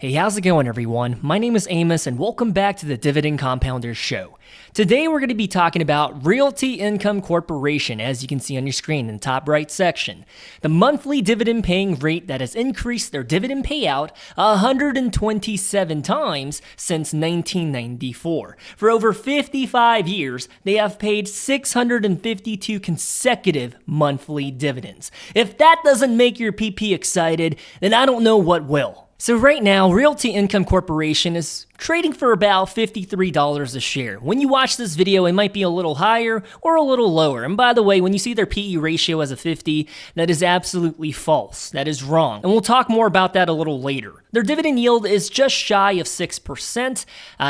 Hey, how's it going, everyone? My name is Amos, and welcome back to the Dividend Compounders Show. Today, we're going to be talking about Realty Income Corporation, as you can see on your screen in the top right section. The monthly dividend-paying REIT that has increased their dividend payout 127 times since 1994. For over 55 years, they have paid 652 consecutive monthly dividends. If that doesn't make your PP excited, then I don't know what will. So right now, Realty Income Corporation is trading for about $53 a share. When you watch this video, it might be a little higher or a little lower. And by the way, when you see their PE ratio as a 50, that is absolutely false. That is wrong. And we'll talk more about that a little later. Their dividend yield is just shy of 6%.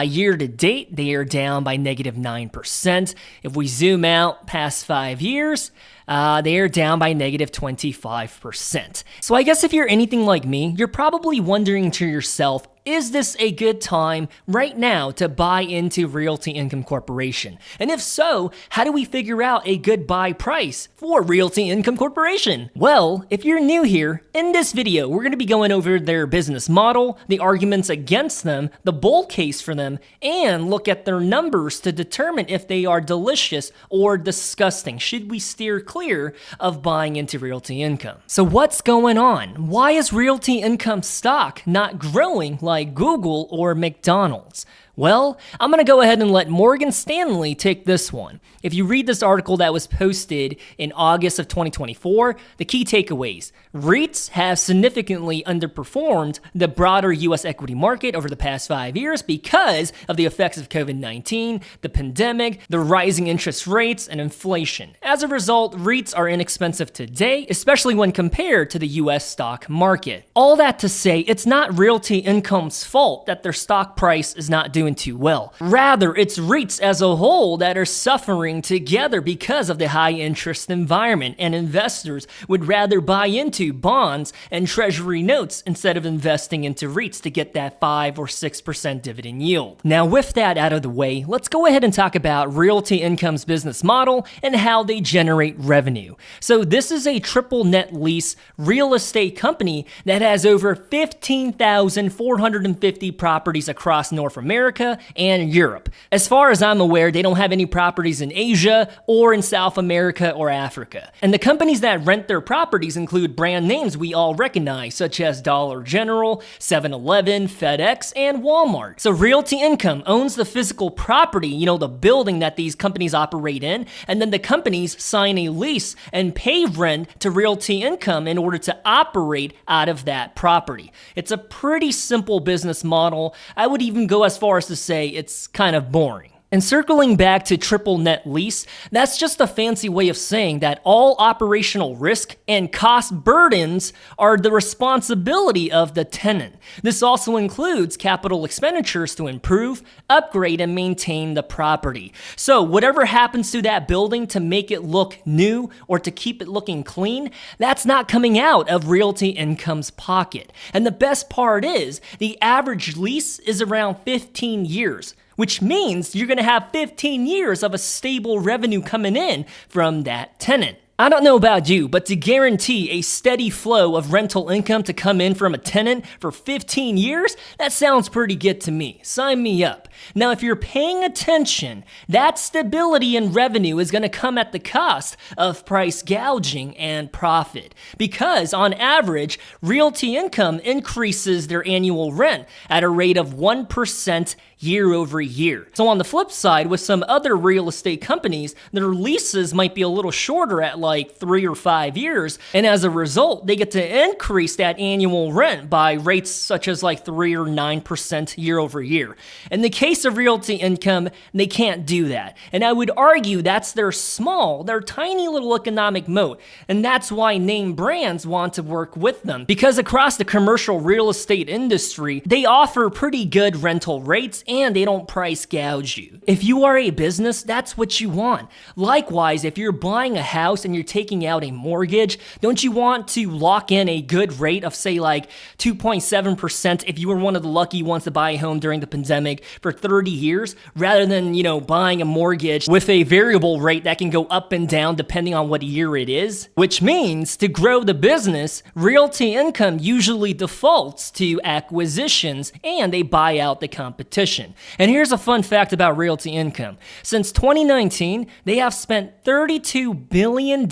Year to date, they are down by negative 9%. If we zoom out past 5 years, they are down by negative 25%. So I guess if you're anything like me, you're probably wondering to yourself, is this a good time right now to buy into Realty Income Corporation? And if so, how do we figure out a good buy price for Realty Income Corporation? Well, if you're new here, in this video, we're going to be going over their business model, the arguments against them, the bull case for them, and look at their numbers to determine if they are delicious or disgusting. Should we steer clear of buying into Realty Income? So what's going on? Why is Realty Income stock not growing like Google or McDonald's? Well, I'm going to go ahead and let Morgan Stanley take this one. If you read this article that was posted in August of 2024, the key takeaways: REITs have significantly underperformed the broader U.S. equity market over the past 5 years because of the effects of COVID-19, the pandemic, the rising interest rates, and inflation. As a result, REITs are inexpensive today, especially when compared to the U.S. stock market. All that to say, it's not Realty Income's fault that their stock price is not doing too well. Rather, it's REITs as a whole that are suffering together because of the high interest environment, and investors would rather buy into bonds and treasury notes instead of investing into REITs to get that 5 or 6% dividend yield. Now, with that out of the way, let's go ahead and talk about Realty Income's business model and how they generate revenue. So this is a triple net lease real estate company that has over 15,450 properties across North America and Europe. As far as I'm aware, they don't have any properties in Asia or in South America or Africa. And the companies that rent their properties include brand names we all recognize, such as Dollar General, 7-Eleven, FedEx, and Walmart. So Realty Income owns the physical property, the building that these companies operate in, and then the companies sign a lease and pay rent to Realty Income in order to operate out of that property. It's a pretty simple business model. I would even go as far as to say it's kind of boring. And circling back to triple net lease, that's just a fancy way of saying that all operational risk and cost burdens are the responsibility of the tenant. This also includes capital expenditures to improve, upgrade, and maintain the property. So whatever happens to that building to make it look new or to keep it looking clean, that's not coming out of Realty Income's pocket. And the best part is, the average lease is around 15 years. Which means you're going to have 15 years of a stable revenue coming in from that tenant. I don't know about you, but to guarantee a steady flow of rental income to come in from a tenant for 15 years, that sounds pretty good to me. Sign me up. Now, if you're paying attention, that stability in revenue is going to come at the cost of price gouging and profit. Because on average, Realty Income increases their annual rent at a rate of 1% year over year. So on the flip side, with some other real estate companies, their leases might be a little shorter at like 3 or 5 years, and as a result, they get to increase that annual rent by rates such as like 3 or 9% year over year. In the case of Realty Income, they can't do that. And I would argue that's their tiny little economic moat, and that's why name brands want to work with them. Because across the commercial real estate industry, they offer pretty good rental rates and they don't price gouge you. If you are a business, that's what you want. Likewise, if you're buying a house and you're taking out a mortgage, don't you want to lock in a good rate of, say, like 2.7% if you were one of the lucky ones to buy a home during the pandemic for 30 years, rather than, buying a mortgage with a variable rate that can go up and down depending on what year it is? Which means to grow the business, Realty Income usually defaults to acquisitions and they buy out the competition. And here's a fun fact about Realty Income. Since 2019, they have spent $32 billion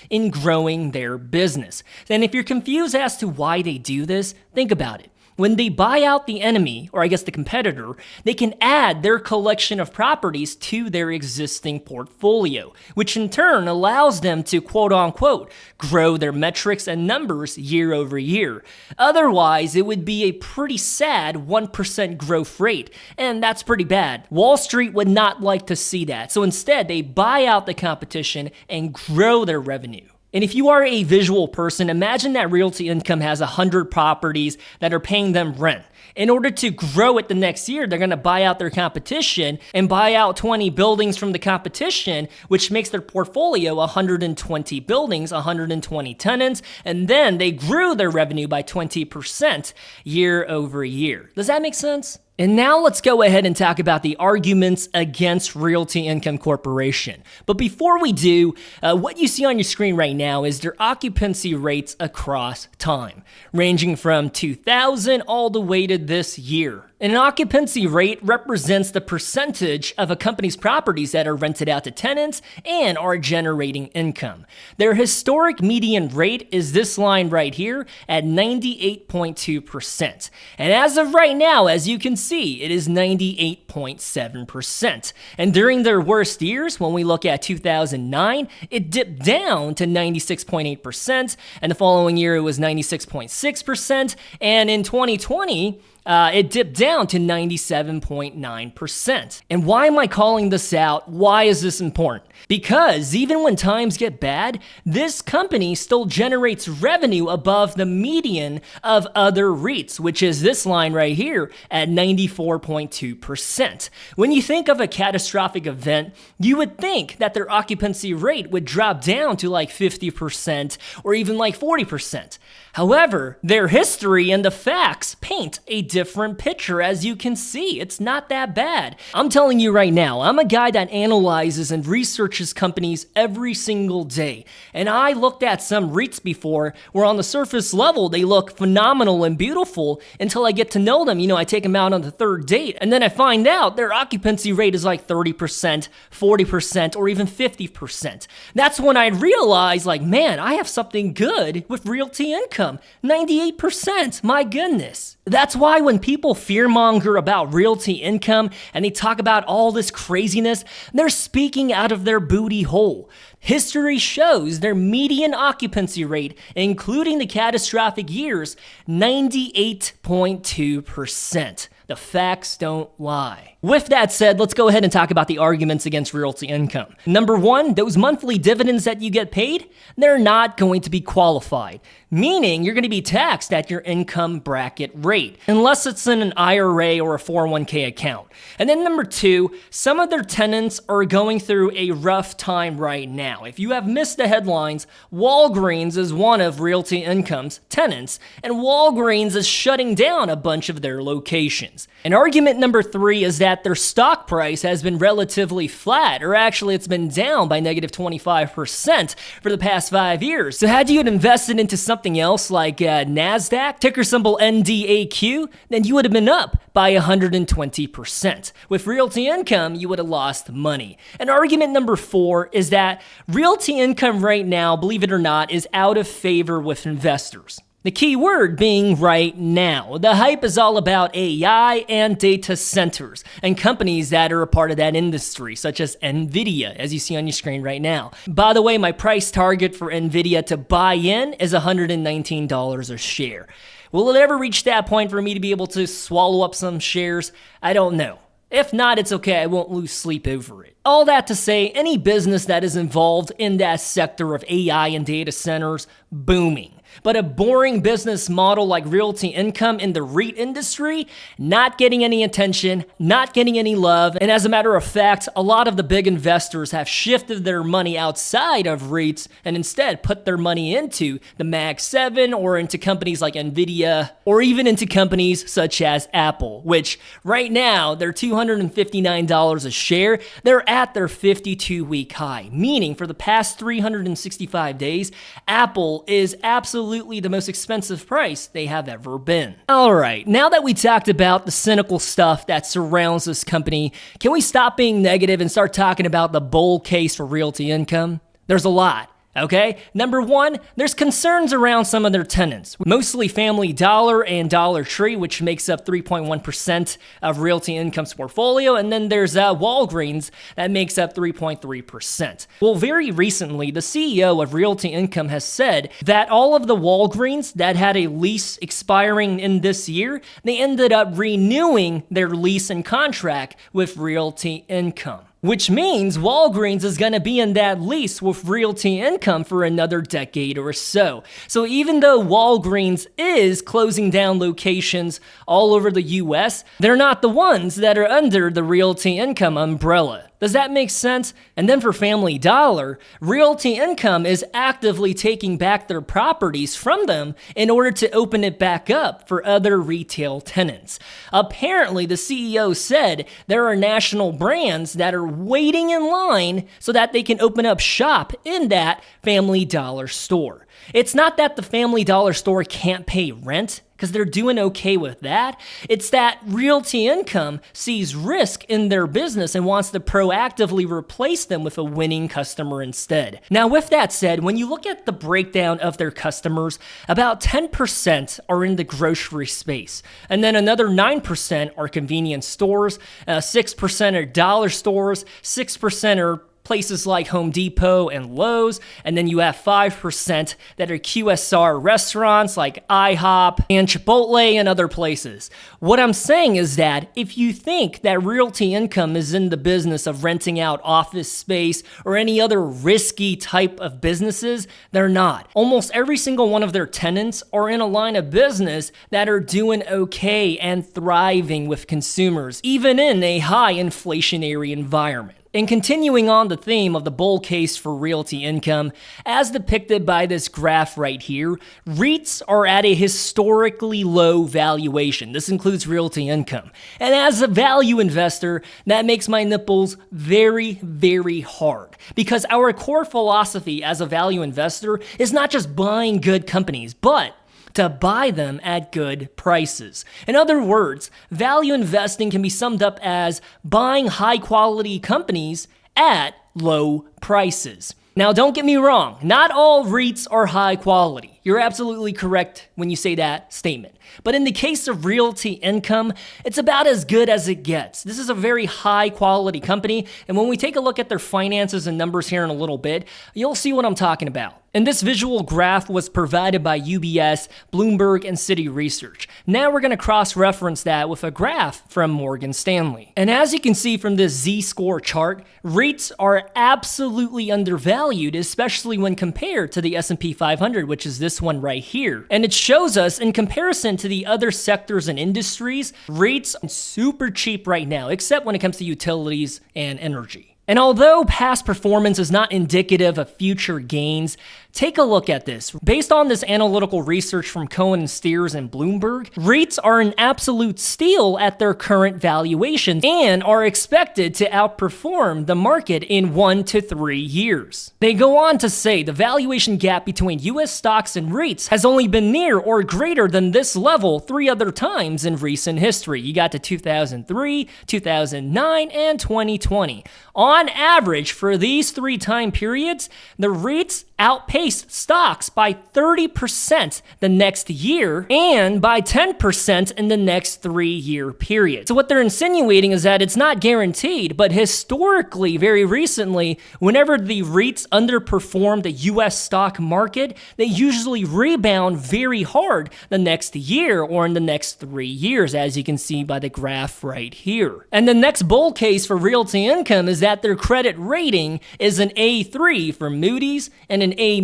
in growing their business. And if you're confused as to why they do this, think about it. When they buy out the enemy, or I guess the competitor, they can add their collection of properties to their existing portfolio, which in turn allows them to quote unquote grow their metrics and numbers year over year. Otherwise, it would be a pretty sad 1% growth rate, and that's pretty bad. Wall Street would not like to see that, so instead they buy out the competition and grow their revenue. And if you are a visual person, imagine that Realty Income has 100 properties that are paying them rent. In order to grow it the next year, they're going to buy out their competition and buy out 20 buildings from the competition, which makes their portfolio 120 buildings, 120 tenants, and then they grew their revenue by 20% year over year. Does that make sense? And now let's go ahead and talk about the arguments against Realty Income Corporation. But before we do, what you see on your screen right now is their occupancy rates across time, ranging from 2000 all the way to this year. And an occupancy rate represents the percentage of a company's properties that are rented out to tenants and are generating income. Their historic median rate is this line right here at 98.2%. And as of right now, as you can see, it is 98.7%. And during their worst years, when we look at 2009, it dipped down to 96.8%, and the following year it was 96.6%, and in 2020, it dipped down to 97.9%. And why am I calling this out? Why is this important? Because even when times get bad, this company still generates revenue above the median of other REITs, which is this line right here at 94.2%. When you think of a catastrophic event, you would think that their occupancy rate would drop down to like 50% or even like 40%. However, their history and the facts paint a different picture, as you can see. It's not that bad. I'm telling you right now, I'm a guy that analyzes and researches companies every single day. And I looked at some REITs before where on the surface level, they look phenomenal and beautiful until I get to know them. I take them out on the third date and then I find out their occupancy rate is like 30%, 40%, or even 50%. That's when I realized, like, man, I have something good with Realty Income. 98%, my goodness. That's why when people fearmonger about Realty Income and they talk about all this craziness, they're speaking out of their booty hole. History shows their median occupancy rate, including the catastrophic years, 98.2%. The facts don't lie. With that said, let's go ahead and talk about the arguments against Realty Income. Number one, those monthly dividends that you get paid, they're not going to be qualified, meaning you're going to be taxed at your income bracket rate, unless it's in an IRA or a 401k account. And then number two, some of their tenants are going through a rough time right now. If you have missed the headlines, Walgreens is one of Realty Income's tenants, and Walgreens is shutting down a bunch of their locations. And argument number three is that their stock price has been relatively flat, or actually it's been down by negative 25% for the past 5 years. So had you invested into something else like NASDAQ, ticker symbol NDAQ, then you would have been up by 120%. With Realty Income, you would have lost money. And argument number four is that Realty Income right now, believe it or not, is out of favor with investors. The key word being right now. The hype is all about AI and data centers and companies that are a part of that industry, such as NVIDIA, as you see on your screen right now. By the way, my price target for NVIDIA to buy in is $119 a share. Will it ever reach that point for me to be able to swallow up some shares? I don't know. If not, it's okay, I won't lose sleep over it. All that to say, any business that is involved in that sector of AI and data centers, booming. But a boring business model like Realty Income in the REIT industry, not getting any attention, not getting any love, and as a matter of fact, a lot of the big investors have shifted their money outside of REITs and instead put their money into the Mag 7 or into companies like Nvidia or even into companies such as Apple, which right now they're $259 a share. They're at their 52-week high, meaning for the past 365 days, Apple is absolutely the most expensive price they have ever been. All right, now that we talked about the cynical stuff that surrounds this company, can we stop being negative and start talking about the bull case for Realty Income? There's a lot. Okay, number one, there's concerns around some of their tenants, mostly Family Dollar and Dollar Tree, which makes up 3.1% of Realty Income's portfolio, and then there's Walgreens that makes up 3.3%. Well, very recently, the CEO of Realty Income has said that all of the Walgreens that had a lease expiring in this year, they ended up renewing their lease and contract with Realty Income. Which means Walgreens is going to be in that lease with Realty Income for another decade or so. So even though Walgreens is closing down locations all over the US, they're not the ones that are under the Realty Income umbrella. Does that make sense? And then for Family Dollar, Realty Income is actively taking back their properties from them in order to open it back up for other retail tenants. Apparently, the CEO said there are national brands that are waiting in line so that they can open up shop in that Family Dollar store. It's not that the Family Dollar store can't pay rent, because they're doing okay with that. It's that Realty Income sees risk in their business and wants to proactively replace them with a winning customer instead. Now, with that said, when you look at the breakdown of their customers, about 10% are in the grocery space, and then another 9% are convenience stores, 6% are dollar stores, 6% are places like Home Depot and Lowe's, and then you have 5% that are QSR restaurants like IHOP and Chipotle and other places. What I'm saying is that if you think that Realty Income is in the business of renting out office space or any other risky type of businesses, they're not. Almost every single one of their tenants are in a line of business that are doing okay and thriving with consumers, even in a high inflationary environment. And continuing on the theme of the bull case for Realty Income, as depicted by this graph right here, REITs are at a historically low valuation. This includes Realty Income. And as a value investor, that makes my nipples very, very hard. Because our core philosophy as a value investor is not just buying good companies, but to buy them at good prices. In other words, value investing can be summed up as buying high-quality companies at low prices. Now, don't get me wrong, not all REITs are high quality. You're absolutely correct when you say that statement. But in the case of Realty Income, it's about as good as it gets. This is a very high quality company, and when we take a look at their finances and numbers here in a little bit, you'll see what I'm talking about. And this visual graph was provided by UBS, Bloomberg, and Citi Research. Now we're going to cross-reference that with a graph from Morgan Stanley. And as you can see from this Z-score chart, REITs are absolutely undervalued, especially when compared to the S&P 500, which is this one right here. And it shows us, in comparison to the other sectors and industries, REITs are super cheap right now, except when it comes to utilities and energy. And although past performance is not indicative of future gains, take a look at this. Based on this analytical research from Cohen & Steers and Bloomberg, REITs are an absolute steal at their current valuation and are expected to outperform the market in 1 to 3 years. They go on to say the valuation gap between US stocks and REITs has only been near or greater than this level 3 other times in recent history. You got to 2003, 2009, and 2020. On average, for these 3 time periods, the REITs outpaced stocks by 30% the next year and by 10% in the next 3-year period. So what they're insinuating is that it's not guaranteed, but historically, very recently, whenever the REITs underperform the US stock market, they usually rebound very hard the next year or in the next 3 years, as you can see by the graph right here. And the next bull case for Realty Income is that that their credit rating is an A3 from Moody's and an A-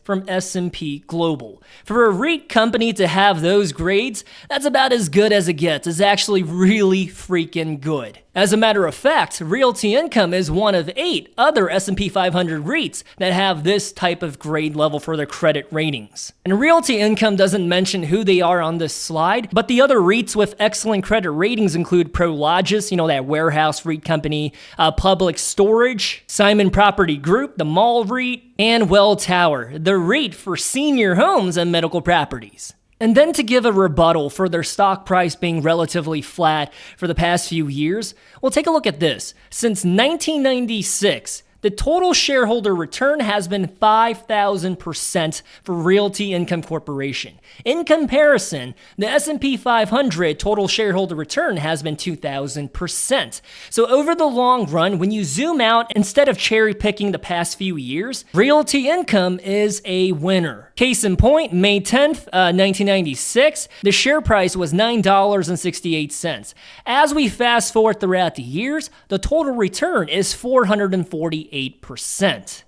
from S&P Global. For a REIT company to have those grades, that's about as good as it gets. It's actually really freaking good. As a matter of fact, Realty Income is one of 8 other S&P 500 REITs that have this type of grade level for their credit ratings. And Realty Income doesn't mention who they are on this slide, but the other REITs with excellent credit ratings include Prologis, that warehouse REIT company, Public Storage, Simon Property Group, the Mall REIT, and Welltower, the REIT for senior homes and medical properties. And then to give a rebuttal for their stock price being relatively flat for the past few years, well, take a look at this. Since 1996, the total shareholder return has been 5,000% for Realty Income Corporation. In comparison, the S&P 500 total shareholder return has been 2,000%. So over the long run, when you zoom out, instead of cherry picking the past few years, Realty Income is a winner. Case in point, May 10th, 1996, the share price was $9.68. As we fast forward throughout the years, the total return is 448%.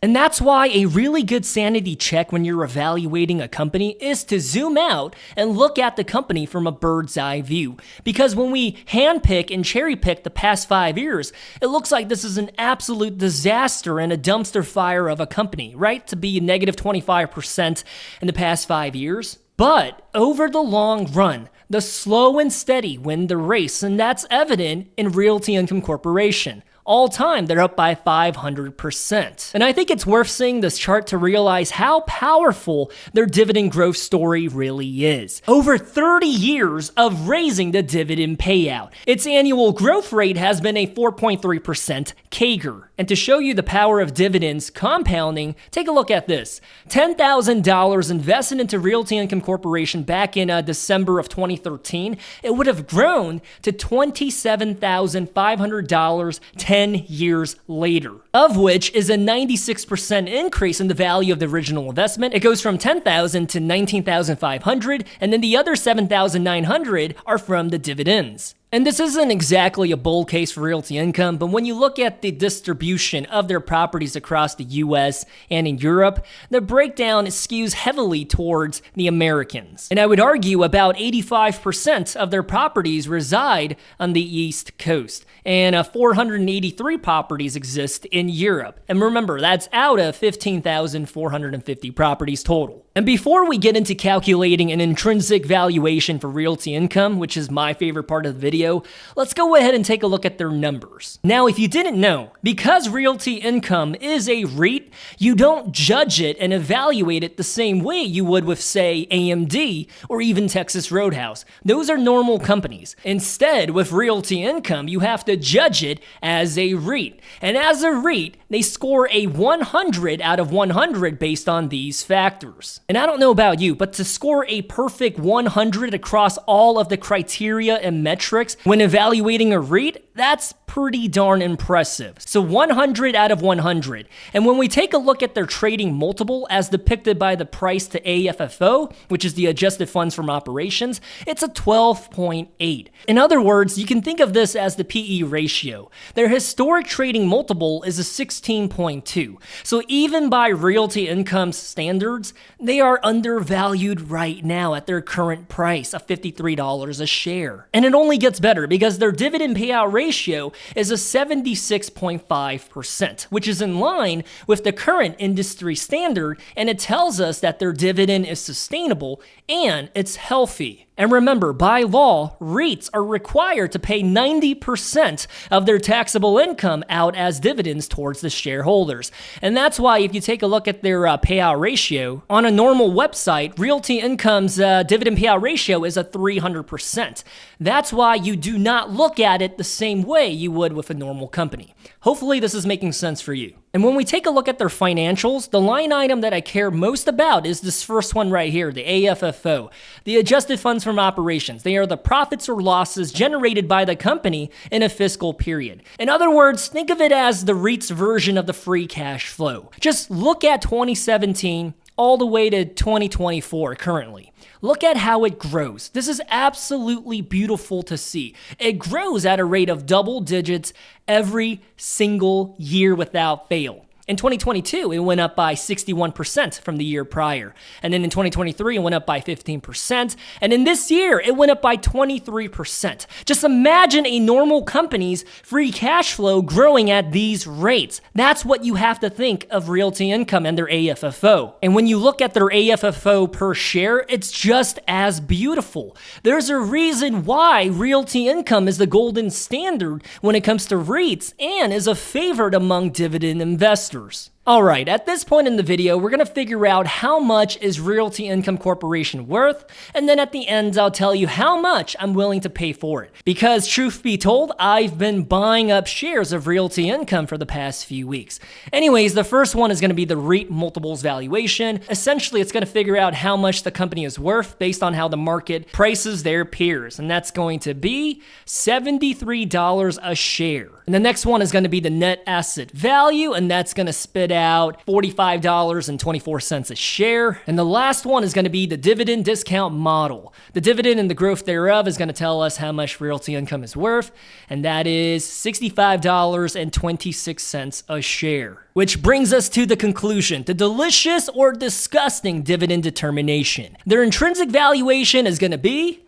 And that's why a really good sanity check when you're evaluating a company is to zoom out and look at the company from a bird's eye view. Because when we handpick and cherry pick the past 5 years, it looks like this is an absolute disaster and a dumpster fire of a company, right? To be negative 25% in the past 5 years. But over the long run, the slow and steady win the race, and that's evident in Realty Income Corporation. All time, they're up by 500%. And I think it's worth seeing this chart to realize how powerful their dividend growth story really is. Over 30 years of raising the dividend payout. Its annual growth rate has been a 4.3% CAGR. And to show you the power of dividends compounding, take a look at this. $10,000 invested into Realty Income Corporation back in December of 2013, it would have grown to $27,500 10 years later, of which is a 96% increase in the value of the original investment. It goes from $10,000 to $19,500, and then the other $7,900 are from the dividends. And this isn't exactly a bull case for Realty Income, but when you look at the distribution of their properties across the US and in Europe, the breakdown skews heavily towards the Americans. And I would argue about 85% of their properties reside on the East Coast, and 483 properties exist in Europe. And remember, that's out of 15,450 properties total. And before we get into calculating an intrinsic valuation for Realty Income, which is my favorite part of the video, let's go ahead and take a look at their numbers. Now, if you didn't know, because Realty Income is a REIT, you don't judge it and evaluate it the same way you would with, say, AMD or even Texas Roadhouse. Those are normal companies. Instead, with Realty Income, you have to judge it as a REIT. And as a REIT, they score a 100 out of 100 based on these factors. And I don't know about you, but to score a perfect 100 across all of the criteria and metrics when evaluating a REIT, that's pretty darn impressive. So 100 out of 100. And when we take a look at their trading multiple as depicted by the price to AFFO, which is the adjusted funds from operations, it's a 12.8. In other words, you can think of this as the PE ratio. Their historic trading multiple is a 16.2. So even by Realty Income's standards, they are undervalued right now at their current price of $53 a share. And it only gets better because their dividend payout ratio is a 76.5%, which is in line with the current industry standard, and it tells us that their dividend is sustainable and it's healthy. And remember, by law, REITs are required to pay 90% of their taxable income out as dividends towards the shareholders. And that's why if you take a look at their payout ratio, on a normal website, Realty Income's dividend payout ratio is a 300%. That's why you do not look at it the same way you would with a normal company. Hopefully this is making sense for you. And when we take a look at their financials, the line item that I care most about is this first one right here, the AFFO, the adjusted funds from operations. They are the profits or losses generated by the company in a fiscal period. In other words, think of it as the REIT's version of the free cash flow. Just look at 2017 all the way to 2024 currently. Look at how it grows. This is absolutely beautiful to see. It grows at a rate of double digits every single year without fail. In 2022, it went up by 61% from the year prior. And then in 2023, it went up by 15%. And in this year, it went up by 23%. Just imagine a normal company's free cash flow growing at these rates. That's what you have to think of Realty Income and their AFFO. And when you look at their AFFO per share, it's just as beautiful. There's a reason why Realty Income is the golden standard when it comes to REITs and is a favorite among dividend investors. Alright, at this point in the video, we're going to figure out how much is Realty Income Corporation worth, and then at the end, I'll tell you how much I'm willing to pay for it. Because truth be told, I've been buying up shares of Realty Income for the past few weeks. Anyways, the first one is going to be the REIT multiples valuation. Essentially, it's going to figure out how much the company is worth based on how the market prices their peers, and that's going to be $73 a share. And the next one is going to be the net asset value, and that's going to spit out $45.24 a share. And the last one is going to be the dividend discount model. The dividend and the growth thereof is going to tell us how much Realty Income is worth, and that is $65.26 a share. Which brings us to the conclusion, the delicious or disgusting dividend determination. Their intrinsic valuation is going to be,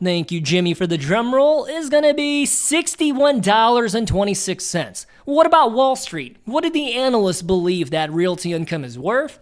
thank you, Jimmy, for the drum roll, is going to be $61.26. What about Wall Street? What did the analysts believe that Realty Income is worth?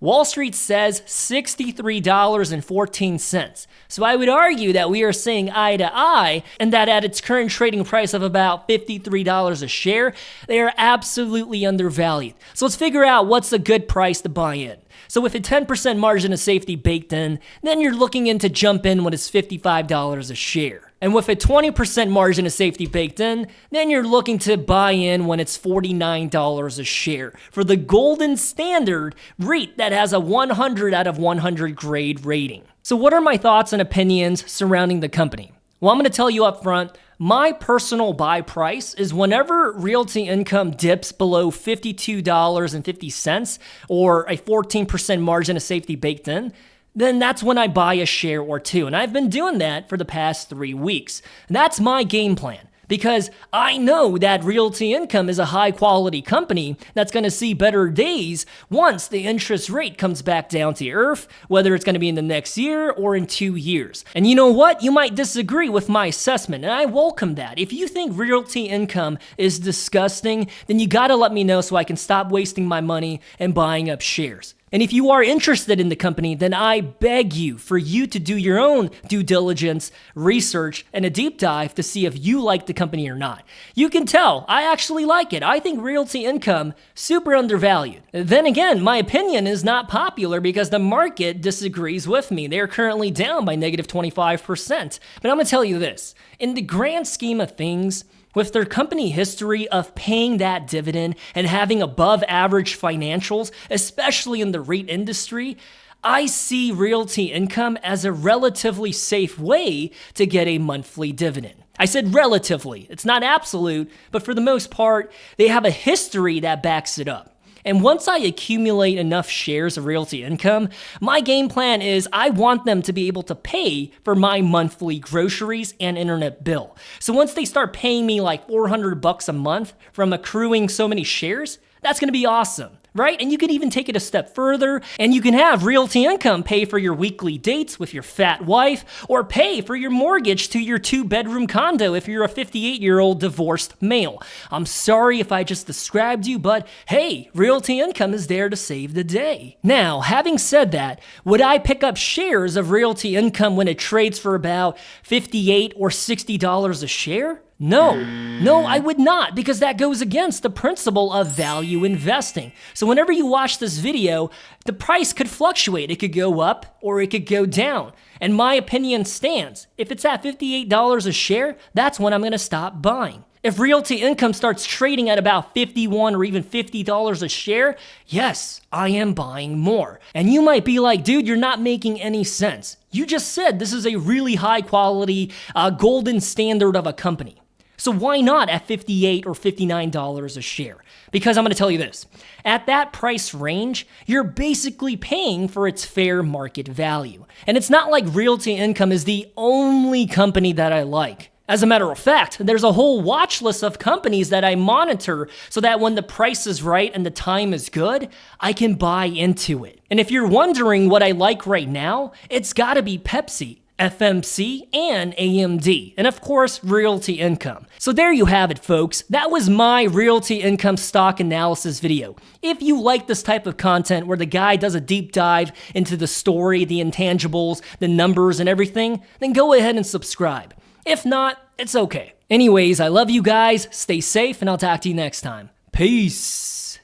Wall Street says $63.14. So I would argue that we are saying eye to eye, and that at its current trading price of about $53 a share, they are absolutely undervalued. So let's figure out what's a good price to buy in. So with a 10% margin of safety baked in, then you're looking in to jump in when it's $55 a share. And with a 20% margin of safety baked in, then you're looking to buy in when it's $49 a share for the golden standard REIT that has a 100 out of 100 grade rating. So what are my thoughts and opinions surrounding the company? Well, I'm going to tell you up front, my personal buy price is whenever Realty Income dips below $52.50 or a 14% margin of safety baked in, then that's when I buy a share or two. And I've been doing that for the past 3 weeks. And that's my game plan. Because I know that Realty Income is a high quality company that's going to see better days once the interest rate comes back down to earth, whether it's going to be in the next year or in 2 years. And you know what? You might disagree with my assessment, and I welcome that. If you think Realty Income is disgusting, then you got to let me know so I can stop wasting my money and buying up shares. And if you are interested in the company, then I beg you for you to do your own due diligence, research, and a deep dive to see if you like the company or not. You can tell, I actually like it. I think Realty Income, super undervalued. Then again, my opinion is not popular because the market disagrees with me. They're currently down by negative 25%. But I'm going to tell you this, in the grand scheme of things, with their company history of paying that dividend and having above average financials, especially in the REIT industry, I see Realty Income as a relatively safe way to get a monthly dividend. I said relatively, it's not absolute, but for the most part, they have a history that backs it up. And once I accumulate enough shares of Realty Income, my game plan is I want them to be able to pay for my monthly groceries and internet bill. So once they start paying me like $400 a month from accruing so many shares, that's going to be awesome. Right? And you can even take it a step further, and you can have Realty Income pay for your weekly dates with your fat wife, or pay for your mortgage to your 2-bedroom condo if you're a 58-year-old divorced male. I'm sorry if I just described you, but hey, Realty Income is there to save the day. Now, having said that, would I pick up shares of Realty Income when it trades for about $58 or $60 a share? No, I would not, because that goes against the principle of value investing. So whenever you watch this video, the price could fluctuate. It could go up or it could go down. And my opinion stands. If it's at $58 a share, that's when I'm going to stop buying. If Realty Income starts trading at about $51 or even $50 a share, yes, I am buying more. And you might be like, dude, you're not making any sense. You just said this is a really high quality, golden standard of a company. So why not at $58 or $59 a share? Because I'm going to tell you this. At that price range, you're basically paying for its fair market value. And it's not like Realty Income is the only company that I like. As a matter of fact, there's a whole watch list of companies that I monitor so that when the price is right and the time is good, I can buy into it. And if you're wondering what I like right now, it's gotta be Pepsi, FMC, and AMD, and of course, Realty Income. So there you have it, folks. That was my Realty Income stock analysis video. If you like this type of content where the guy does a deep dive into the story, the intangibles, the numbers, and everything, then go ahead and subscribe. If not, it's okay. Anyways, I love you guys, stay safe, and I'll talk to you next time. Peace.